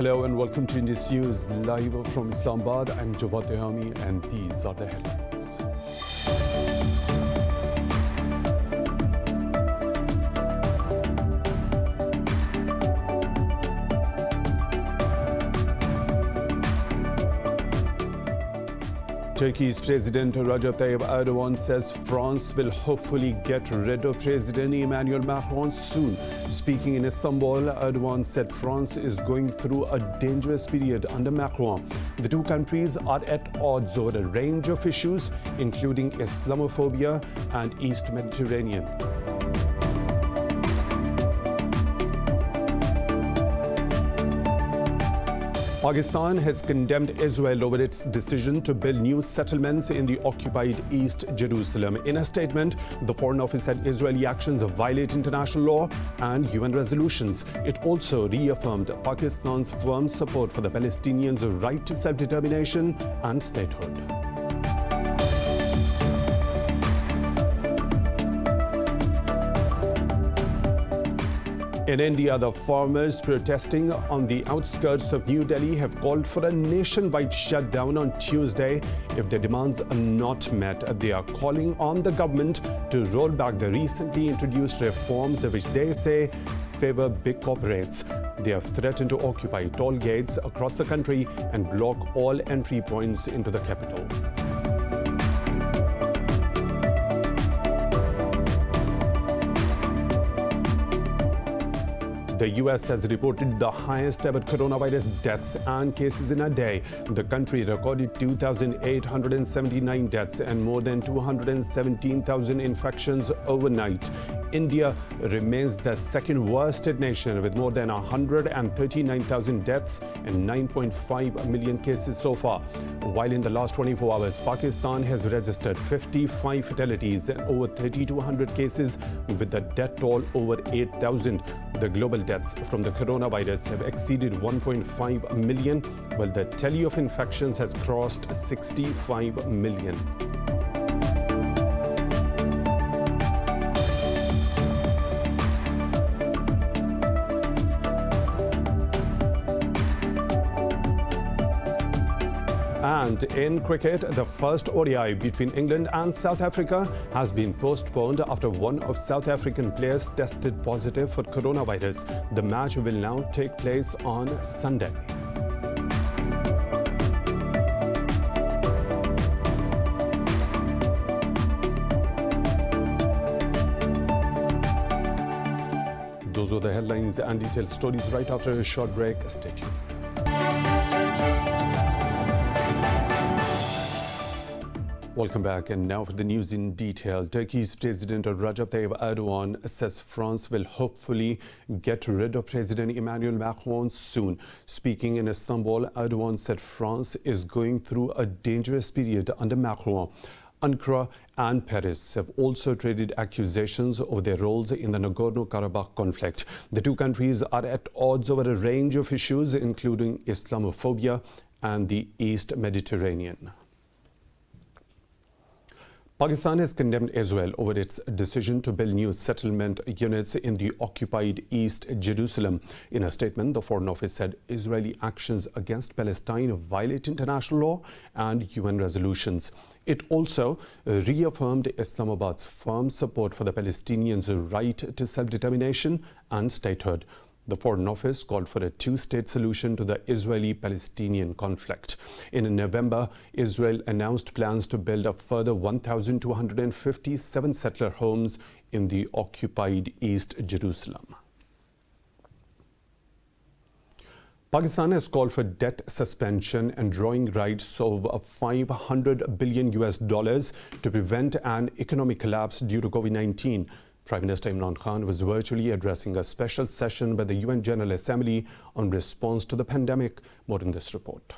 Hello and welcome to Indus News live from Islamabad. I'm Javad Dehami and these are the headlines. Turkey's President Recep Tayyip Erdogan says France will hopefully get rid of President Emmanuel Macron soon. Speaking in Istanbul, Erdogan said France is going through a dangerous period under Macron. The two countries are at odds over a range of issues, including Islamophobia and East Mediterranean. Pakistan has condemned Israel over its decision to build new settlements in the occupied East Jerusalem. In a statement, the Foreign Office said Israeli actions violate international law and UN resolutions. It also reaffirmed Pakistan's firm support for the Palestinians' right to self-determination and statehood. In India, the farmers protesting on the outskirts of New Delhi have called for a nationwide shutdown on Tuesday if their demands are not met. They are calling on the government to roll back the recently introduced reforms which they say favor big corporates. They have threatened to occupy toll gates across the country and block all entry points into the capital. The US has reported the highest ever coronavirus deaths and cases in a day. The country recorded 2,879 deaths and more than 217,000 infections overnight. India remains the second worst hit nation with more than 139,000 deaths and 9.5 million cases so far. While in the last 24 hours, Pakistan has registered 55 fatalities and over 3,200 cases with the death toll over 8,000. The global deaths from the coronavirus have exceeded 1.5 million, while the tally of infections has crossed 65 million. And in cricket, the first ODI between England and South Africa has been postponed after one of South African players tested positive for coronavirus. The match will now take place on Sunday. Those were the headlines and detailed stories right after a short break. Stay tuned. Welcome back, and now for the news in detail. Turkey's President Recep Tayyip Erdogan says France will hopefully get rid of President Emmanuel Macron soon. Speaking in Istanbul, Erdogan said France is going through a dangerous period under Macron. Ankara and Paris have also traded accusations over their roles in the Nagorno-Karabakh conflict. The two countries are at odds over a range of issues, including Islamophobia and the East Mediterranean. Pakistan has condemned Israel over its decision to build new settlement units in the occupied East Jerusalem. In a statement, the Foreign Office said Israeli actions against Palestine violate international law and UN resolutions. It also reaffirmed Islamabad's firm support for the Palestinians' right to self-determination and statehood. The Foreign Office called for a two-state solution to the Israeli-Palestinian conflict. In November, Israel announced plans to build a further 1,257 settler homes in the occupied East Jerusalem. Pakistan has called for debt suspension and drawing rights of $500 billion to prevent an economic collapse due to COVID-19. Prime Minister Imran Khan was virtually addressing a special session by the UN General Assembly on response to the pandemic. More in this report.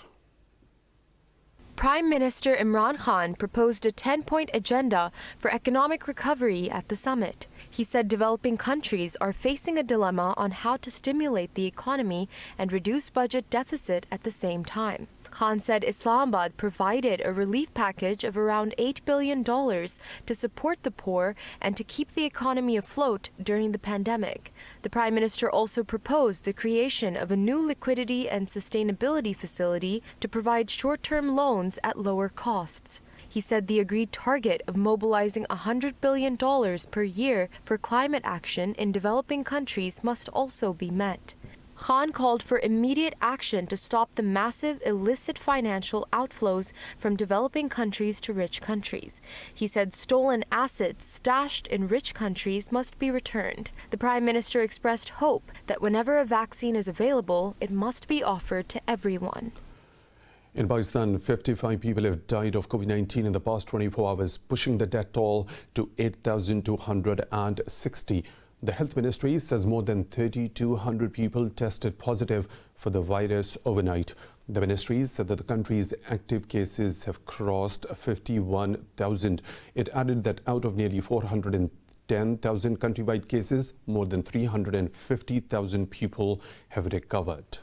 Prime Minister Imran Khan proposed a 10-point agenda for economic recovery at the summit. He said developing countries are facing a dilemma on how to stimulate the economy and reduce budget deficit at the same time. Khan said Islamabad provided a relief package of around $8 billion to support the poor and to keep the economy afloat during the pandemic. The Prime Minister also proposed the creation of a new liquidity and sustainability facility to provide short-term loans at lower costs. He said the agreed target of mobilizing $100 billion per year for climate action in developing countries must also be met. Khan called for immediate action to stop the massive illicit financial outflows from developing countries to rich countries. He said stolen assets stashed in rich countries must be returned. The Prime Minister expressed hope that whenever a vaccine is available, it must be offered to everyone. In Pakistan, 55 people have died of COVID-19 in the past 24 hours, pushing the death toll to 8,260. The Health Ministry says more than 3,200 people tested positive for the virus overnight. The ministry said that the country's active cases have crossed 51,000. It added that out of nearly 410,000 countrywide cases, more than 350,000 people have recovered.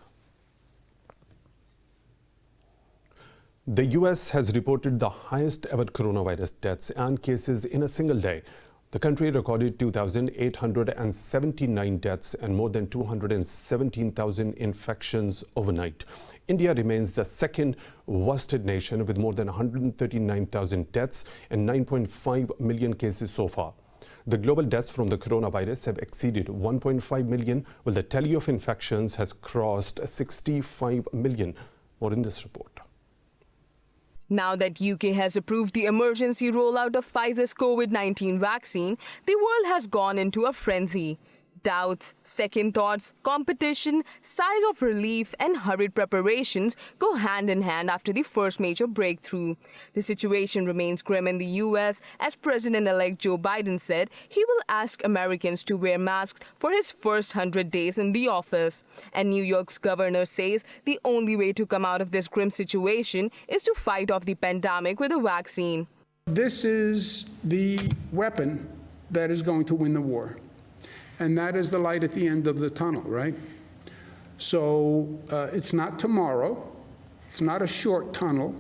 The US has reported the highest ever coronavirus deaths and cases in a single day. The country recorded 2,879 deaths and more than 217,000 infections overnight. India remains the second worst nation with more than 139,000 deaths and 9.5 million cases so far. The global deaths from the coronavirus have exceeded 1.5 million, while the tally of infections has crossed 65 million. More in this report. Now that UK has approved the emergency rollout of Pfizer's COVID-19 vaccine, the world has gone into a frenzy. Doubts, second thoughts, competition, sighs of relief and hurried preparations go hand in hand after the first major breakthrough. The situation remains grim in the US as President-elect Joe Biden said he will ask Americans to wear masks for his first 100 days in the office. And New York's governor says the only way to come out of this grim situation is to fight off the pandemic with a vaccine. This is the weapon that is going to win the war. And that is the light at the end of the tunnel, right? So it's not tomorrow. It's not a short tunnel.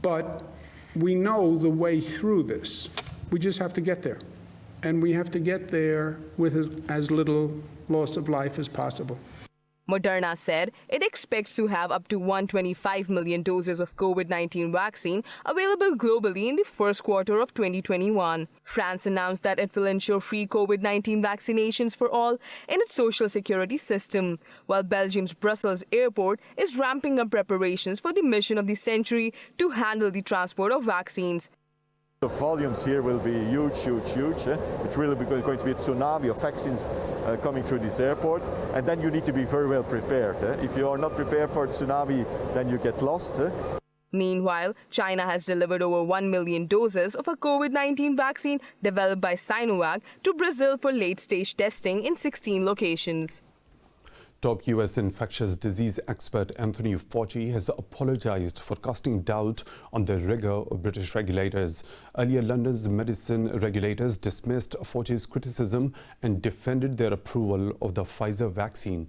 But we know the way through this. We just have to get there. And we have to get there with as little loss of life as possible. Moderna said it expects to have up to 125 million doses of COVID-19 vaccine available globally in the first quarter of 2021. France announced that it will ensure free COVID-19 vaccinations for all in its social security system, while Belgium's Brussels airport is ramping up preparations for the mission of the century to handle the transport of vaccines. The volumes here will be huge, huge, huge. It's really going to be a tsunami of vaccines coming through this airport. And then you need to be very well prepared. If you are not prepared for a tsunami, then you get lost. Meanwhile, China has delivered over 1 million doses of a COVID-19 vaccine developed by Sinovac to Brazil for late-stage testing in 16 locations. Top US infectious disease expert Anthony Fauci has apologized for casting doubt on the rigor of British regulators. Earlier, London's medicine regulators dismissed Fauci's criticism and defended their approval of the Pfizer vaccine.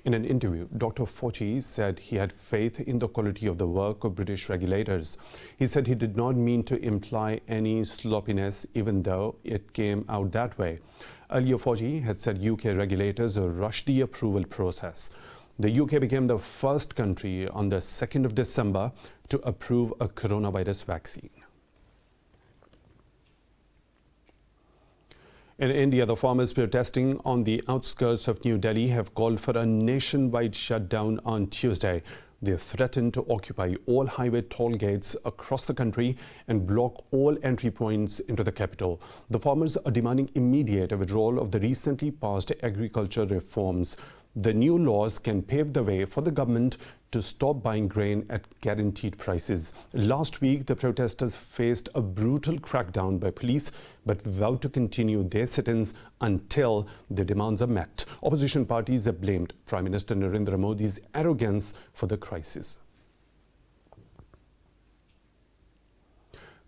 In an interview, Dr. Fauci said he had faith in the quality of the work of British regulators. He said he did not mean to imply any sloppiness, even though it came out that way. Earlier, Fauci had said UK regulators rushed the approval process. The UK became the first country on the 2nd of December to approve a coronavirus vaccine. In India, the farmers protesting on the outskirts of New Delhi have called for a nationwide shutdown on Tuesday. They threatened to occupy all highway toll gates across the country and block all entry points into the capital. The farmers are demanding immediate withdrawal of the recently passed agriculture reforms. The new laws can pave the way for the government to stop buying grain at guaranteed prices. Last week, the protesters faced a brutal crackdown by police, but vowed to continue their sit-ins until their demands are met. Opposition parties have blamed Prime Minister Narendra Modi's arrogance for the crisis.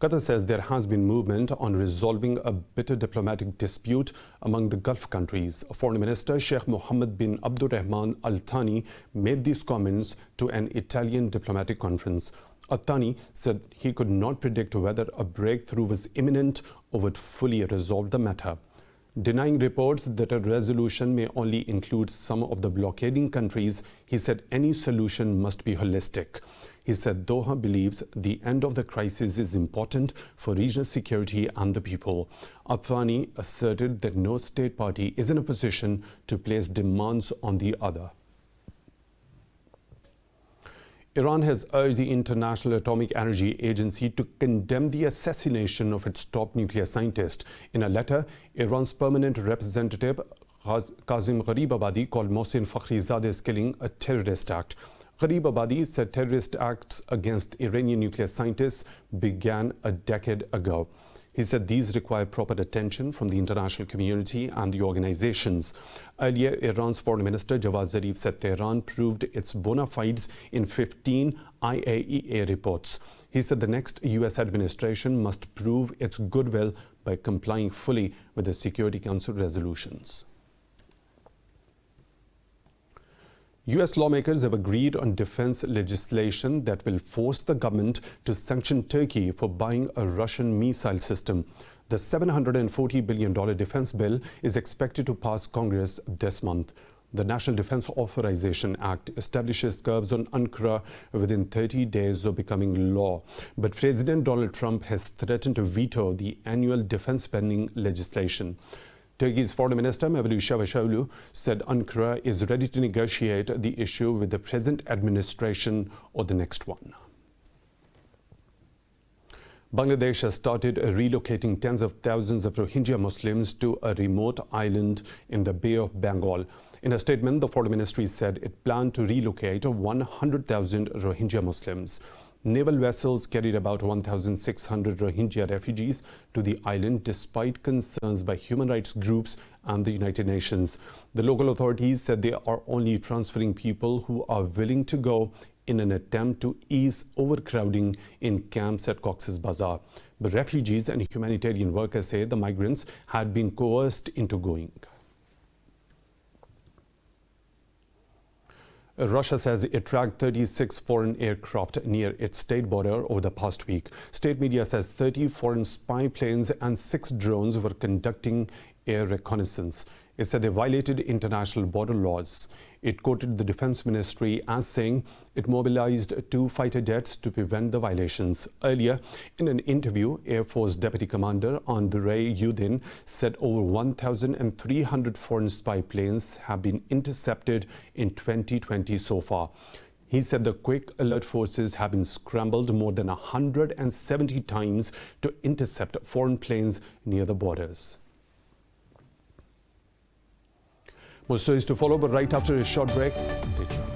Qatar says there has been movement on resolving a bitter diplomatic dispute among the Gulf countries. Foreign Minister Sheikh Mohammed bin Abdulrahman Al Thani made these comments to an Italian diplomatic conference. Al Thani said he could not predict whether a breakthrough was imminent or would fully resolve the matter. Denying reports that a resolution may only include some of the blockading countries, he said any solution must be holistic. He said Doha believes the end of the crisis is important for regional security and the people. Al Thani asserted that no state party is in a position to place demands on the other. Iran has urged the International Atomic Energy Agency to condemn the assassination of its top nuclear scientist. In a letter, Iran's permanent representative Kazim Gharibabadi called Mohsen Fakhrizade's killing a terrorist act. Gharibabadi said terrorist acts against Iranian nuclear scientists began a decade ago. He said these require proper attention from the international community and the organizations. Earlier, Iran's Foreign Minister Javad Zarif said Tehran proved its bona fides in 15 IAEA reports. He said the next US administration must prove its goodwill by complying fully with the Security Council resolutions. US lawmakers have agreed on defense legislation that will force the government to sanction Turkey for buying a Russian missile system. The $740 billion defense bill is expected to pass Congress this month. The National Defense Authorization Act establishes curbs on Ankara within 30 days of becoming law. But President Donald Trump has threatened to veto the annual defense spending legislation. Turkey's Foreign Minister Mevlut Çavuşoğlu said Ankara is ready to negotiate the issue with the present administration or the next one. Bangladesh has started relocating tens of thousands of Rohingya Muslims to a remote island in the Bay of Bengal. In a statement, the Foreign Ministry said it planned to relocate 100,000 Rohingya Muslims. Naval vessels carried about 1,600 Rohingya refugees to the island despite concerns by human rights groups and the United Nations. The local authorities said they are only transferring people who are willing to go in an attempt to ease overcrowding in camps at Cox's Bazar. But refugees and humanitarian workers say the migrants had been coerced into going. Russia says it tracked 36 foreign aircraft near its state border over the past week. State media says 30 foreign spy planes and 6 drones were conducting air reconnaissance. It said they violated international border laws. It quoted the Defense Ministry as saying it mobilized 2 fighter jets to prevent the violations. Earlier, in an interview, Air Force Deputy Commander Andrei Yudin said over 1,300 foreign spy planes have been intercepted in 2020 so far. He said the quick alert forces have been scrambled more than 170 times to intercept foreign planes near the borders. More stories to follow, but right after a short break, stay tuned.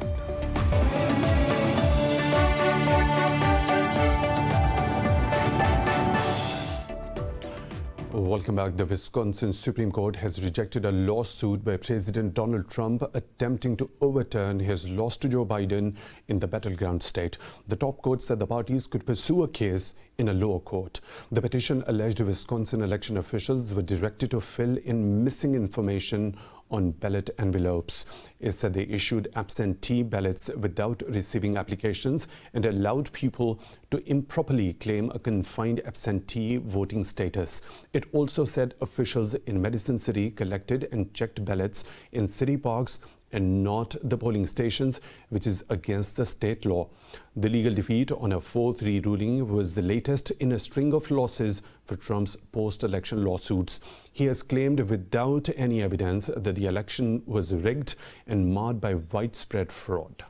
Welcome back. The Wisconsin Supreme Court has rejected a lawsuit by President Donald Trump attempting to overturn his loss to Joe Biden in the battleground state. The top court said the parties could pursue a case in a lower court. The petition alleged Wisconsin election officials were directed to fill in missing information on ballot envelopes. It said they issued absentee ballots without receiving applications and allowed people to improperly claim a confined absentee voting status. It also said officials in Madison City collected and checked ballots in city parks and not the polling stations, which is against the state law. The legal defeat on a 4-3 ruling was the latest in a string of losses for Trump's post-election lawsuits. He has claimed without any evidence that the election was rigged and marred by widespread fraud.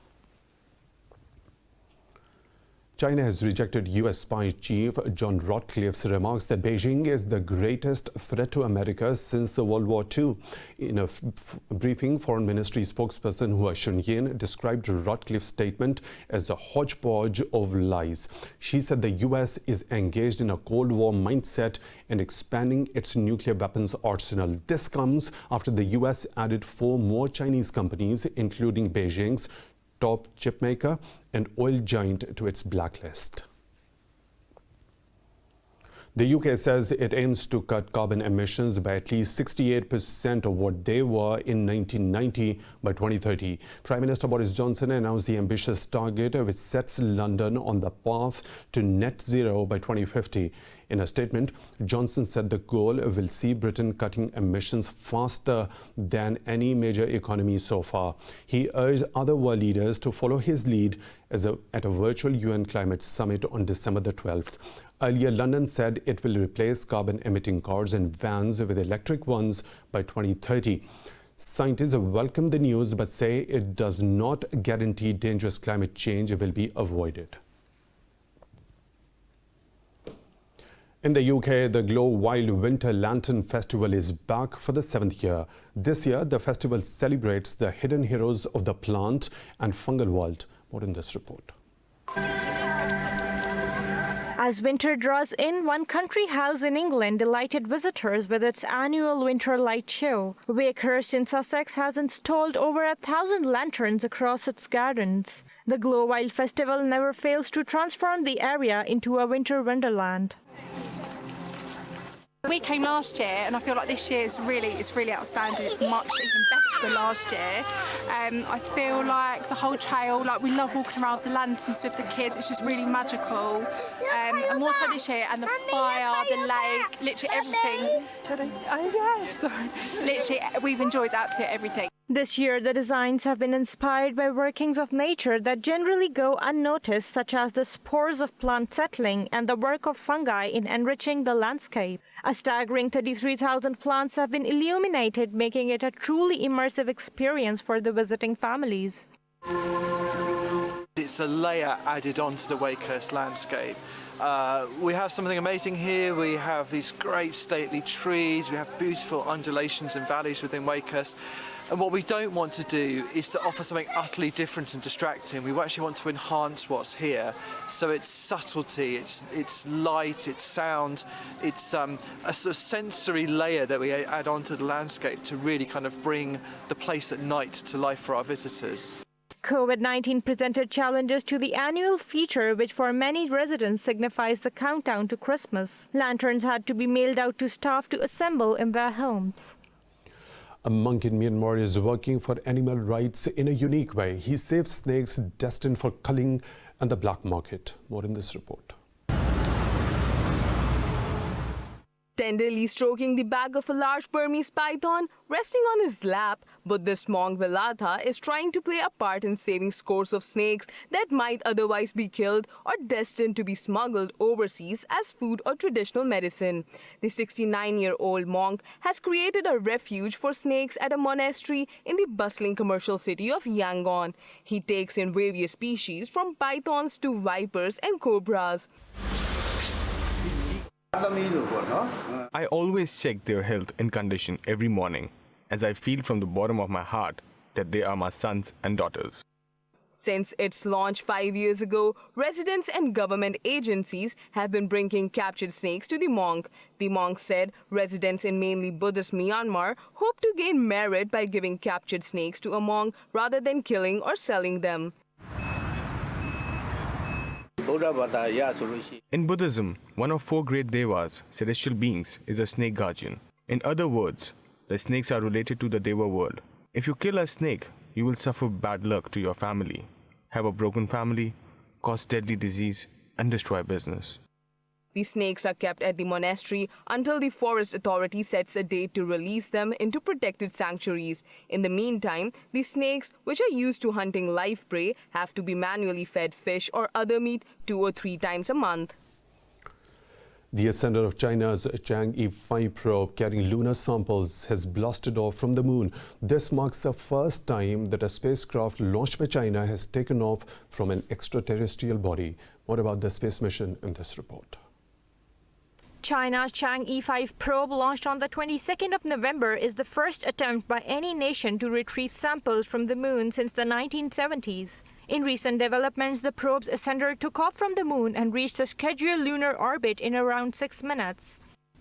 China has rejected U.S. spy chief John Ratcliffe's remarks that Beijing is the greatest threat to America since the World War II. In a briefing, Foreign Ministry spokesperson Hua Chunying described Ratcliffe's statement as a hodgepodge of lies. She said the U.S. is engaged in a Cold War mindset and expanding its nuclear weapons arsenal. This comes after the U.S. added 4 more Chinese companies, including Beijing's top chipmaker and oil giant, to its blacklist. The UK says it aims to cut carbon emissions by at least 68% of what they were in 1990 by 2030. Prime Minister Boris Johnson announced the ambitious target, which sets London on the path to net zero by 2050. In a statement, Johnson said the goal will see Britain cutting emissions faster than any major economy so far. He urged other world leaders to follow his lead at a virtual UN climate summit on December the 12th. Earlier, London said it will replace carbon-emitting cars and vans with electric ones by 2030. Scientists welcome the news but say it does not guarantee dangerous climate change will be avoided. In the UK, the Glow Wild Winter Lantern Festival is back for the 7th year. This year, the festival celebrates the hidden heroes of the plant and fungal world. More in this report. As winter draws in, one country house in England delighted visitors with its annual winter light show. Wakehurst in Sussex has installed over 1,000 lanterns across its gardens. The Glow Wild Festival never fails to transform the area into a winter wonderland. We came last year and I feel like this year is really outstanding. It's much even better than last year. I feel like the whole trail, like we love walking around the lanterns with the kids. It's just really magical. And more so this year, and the fire, the lake, literally everything. Oh yeah, sorry. Literally, we've enjoyed absolutely everything. This year, the designs have been inspired by workings of nature that generally go unnoticed, such as the spores of plant settling and the work of fungi in enriching the landscape. A staggering 33,000 plants have been illuminated, making it a truly immersive experience for the visiting families. It's a layer added onto the Wakehurst landscape. We have something amazing here. We have these great stately trees. We have beautiful undulations and valleys within Wakehurst. And what we don't want to do is to offer something utterly different and distracting. We actually want to enhance what's here. So it's subtlety, it's light, it's sound, it's a sort of sensory layer that we add onto the landscape to really kind of bring the place at night to life for our visitors. COVID-19 presented challenges to the annual feature, which for many residents signifies the countdown to Christmas. Lanterns had to be mailed out to staff to assemble in their homes. A monk in Myanmar is working for animal rights in a unique way. He saves snakes destined for culling and the black market. More in this report. Tenderly stroking the back of a large Burmese python resting on his lap, Buddhist monk Vilatha is trying to play a part in saving scores of snakes that might otherwise be killed or destined to be smuggled overseas as food or traditional medicine. The 69-year-old monk has created a refuge for snakes at a monastery in the bustling commercial city of Yangon. He takes in various species from pythons to vipers and cobras. I always check their health and condition every morning, as I feel from the bottom of my heart that they are my sons and daughters. Since its launch 5 years ago, residents and government agencies have been bringing captured snakes to the monk. The monk said residents in mainly Buddhist Myanmar hope to gain merit by giving captured snakes to a monk rather than killing or selling them. In Buddhism, one of 4 great devas, celestial beings, is a snake guardian. In other words, the snakes are related to the deva world. If you kill a snake, you will suffer bad luck to your family, have a broken family, cause deadly disease, and destroy business. The snakes are kept at the monastery until the forest authority sets a date to release them into protected sanctuaries. In the meantime, the snakes, which are used to hunting live prey, have to be manually fed fish or other meat 2 or 3 times a month. The ascender of China's Chang'e 5 probe carrying lunar samples has blasted off from the moon. This marks the first time that a spacecraft launched by China has taken off from an extraterrestrial body. More about the space mission in this report. China's Chang'e 5 probe, launched on the 22nd of November, is the first attempt by any nation to retrieve samples from the moon since the 1970s. In recent developments, the probe's ascender took off from the moon and reached a scheduled lunar orbit in around 6 minutes.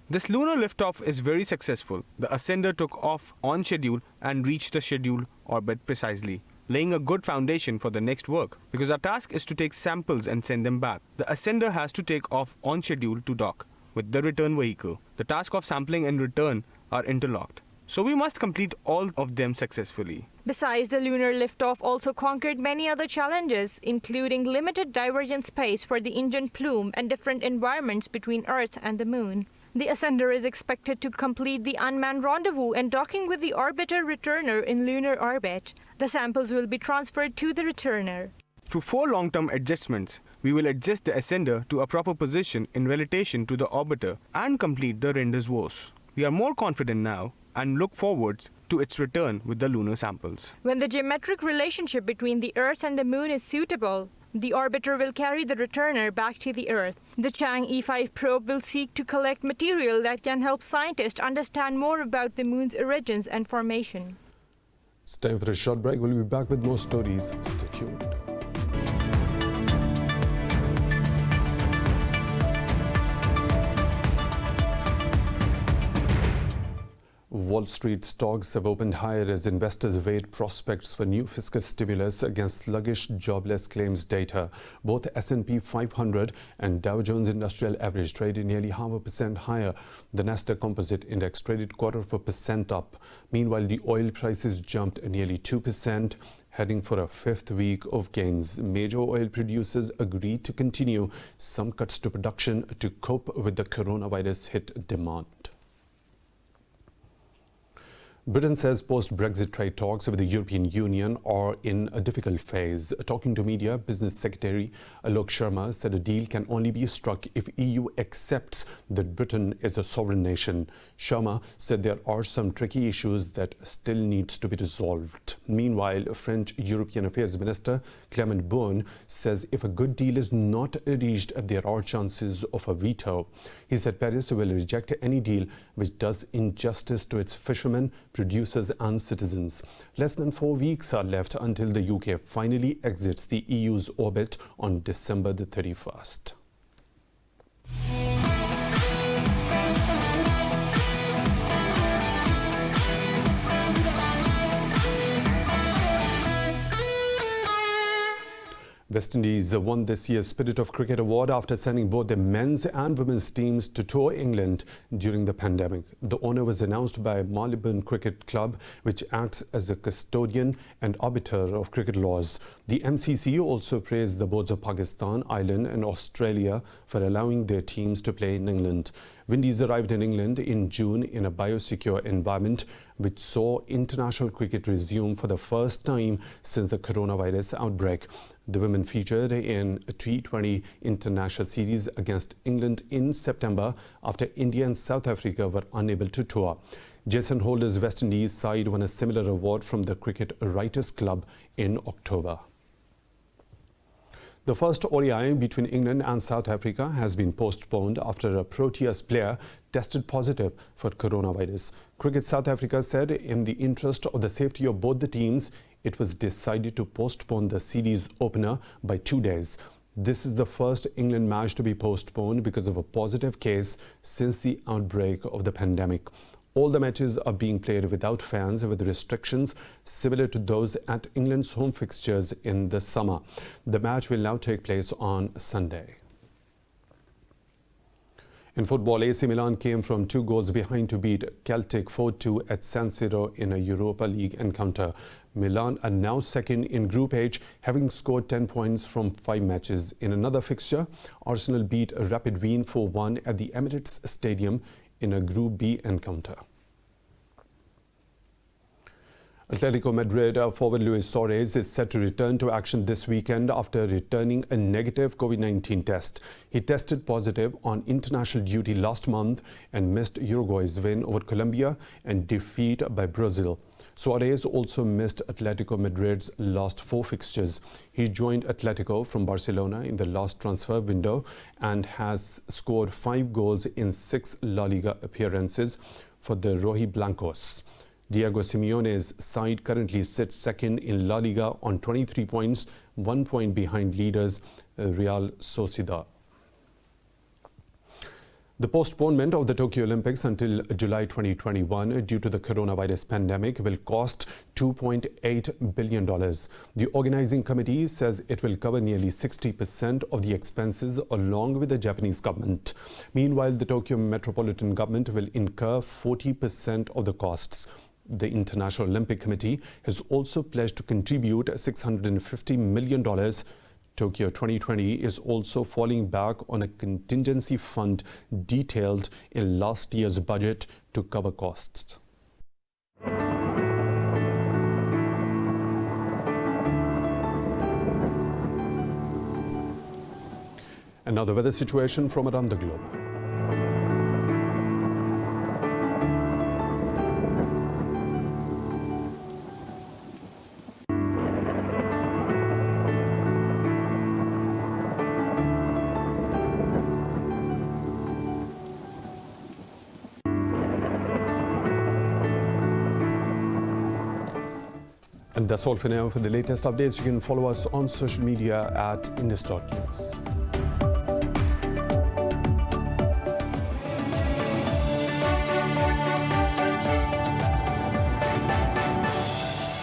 This lunar liftoff is very successful. The ascender took off on schedule and reached the scheduled orbit precisely, laying a good foundation for the next work. Because our task is to take samples and send them back, the ascender has to take off on schedule to dock. with the return vehicle. The task of sampling and return are interlocked, so we must complete all of them successfully. Besides, the lunar liftoff also conquered many other challenges, including limited divergent space for the engine plume and different environments between Earth and the Moon. The ascender is expected to complete the unmanned rendezvous and docking with the orbiter returner in lunar orbit. The samples will be transferred to the returner. Through 4 long-term adjustments, we will adjust the ascender to a proper position in relation to the orbiter and complete the rendezvous. We are more confident now and look forward to its return with the lunar samples. When the geometric relationship between the Earth and the Moon is suitable, the orbiter will carry the returner back to the Earth. The Chang E5 probe will seek to collect material that can help scientists understand more about the Moon's origins and formation. It's time for a short break. We'll be back with more stories. Stay tuned. Wall Street stocks have opened higher as investors await prospects for new fiscal stimulus against sluggish jobless claims data. Both S&P 500 and Dow Jones Industrial Average traded nearly 0.5% higher. The Nasdaq Composite Index traded 0.25% up. Meanwhile, the oil prices jumped nearly 2%. Heading for a 5th week of gains. Major oil producers agreed to continue some cuts to production to cope with the coronavirus hit demand. Britain says post-Brexit trade talks with the European Union are in a difficult phase. Talking to media, Business Secretary Alok Sharma said a deal can only be struck if EU accepts that Britain is a sovereign nation. Sharma said there are some tricky issues that still needs to be resolved. Meanwhile, French European Affairs Minister Clement Beaune says if a good deal is not reached, there are chances of a veto. He said Paris will reject any deal which does injustice to its fishermen, producers and citizens. Less than 4 weeks are left until the UK finally exits the EU's orbit on December the 31st. West Indies won this year's Spirit of Cricket Award after sending both the men's and women's teams to tour England during the pandemic. The honour was announced by Marylebone Cricket Club, which acts as a custodian and arbiter of cricket laws. The MCC also praised the boards of Pakistan, Ireland and Australia for allowing their teams to play in England. Windies arrived in England in June in a biosecure environment, which saw international cricket resume for the first time since the coronavirus outbreak. The women featured in a T20 international series against England in September after India and South Africa were unable to tour. Jason Holder's West Indies side won a similar award from the Cricket Writers Club in October. The first ODI between England and South Africa has been postponed after a Proteas player tested positive for coronavirus. Cricket South Africa said in the interest of the safety of both the teams, it was decided to postpone the series opener by 2 days. This is the first England match to be postponed because of a positive case since the outbreak of the pandemic. All the matches are being played without fans with restrictions similar to those at England's home fixtures in the summer. The match will now take place on Sunday. In football, AC Milan came from 2 goals behind to beat Celtic 4-2 at San Siro in a Europa League encounter. Milan are now second in Group H, having scored 10 points from 5 matches. In another fixture, Arsenal beat Rapid Wien 4-1 at the Emirates Stadium in a Group B encounter. Atletico Madrid forward Luis Suarez is set to return to action this weekend after returning a negative COVID-19 test. He tested positive on international duty last month and missed Uruguay's win over Colombia and defeat by Brazil. Suarez also missed Atletico Madrid's last 4 fixtures. He joined Atletico from Barcelona in the last transfer window and has scored 5 goals in 6 La Liga appearances for the Rojiblancos. Diego Simeone's side currently sits second in La Liga on 23 points, 1 point behind leaders Real Sociedad. The postponement of the Tokyo Olympics until July 2021 due to the coronavirus pandemic will cost $2.8 billion. The organizing committee says it will cover nearly 60% of the expenses along with the Japanese government. Meanwhile, the Tokyo metropolitan government will incur 40% of the costs. The International Olympic Committee has also pledged to contribute $650 million. Tokyo 2020 is also falling back on a contingency fund detailed in last year's budget to cover costs. And now the weather situation from around the globe. And that's all for now. For the latest updates, you can follow us on social media at Indus.News.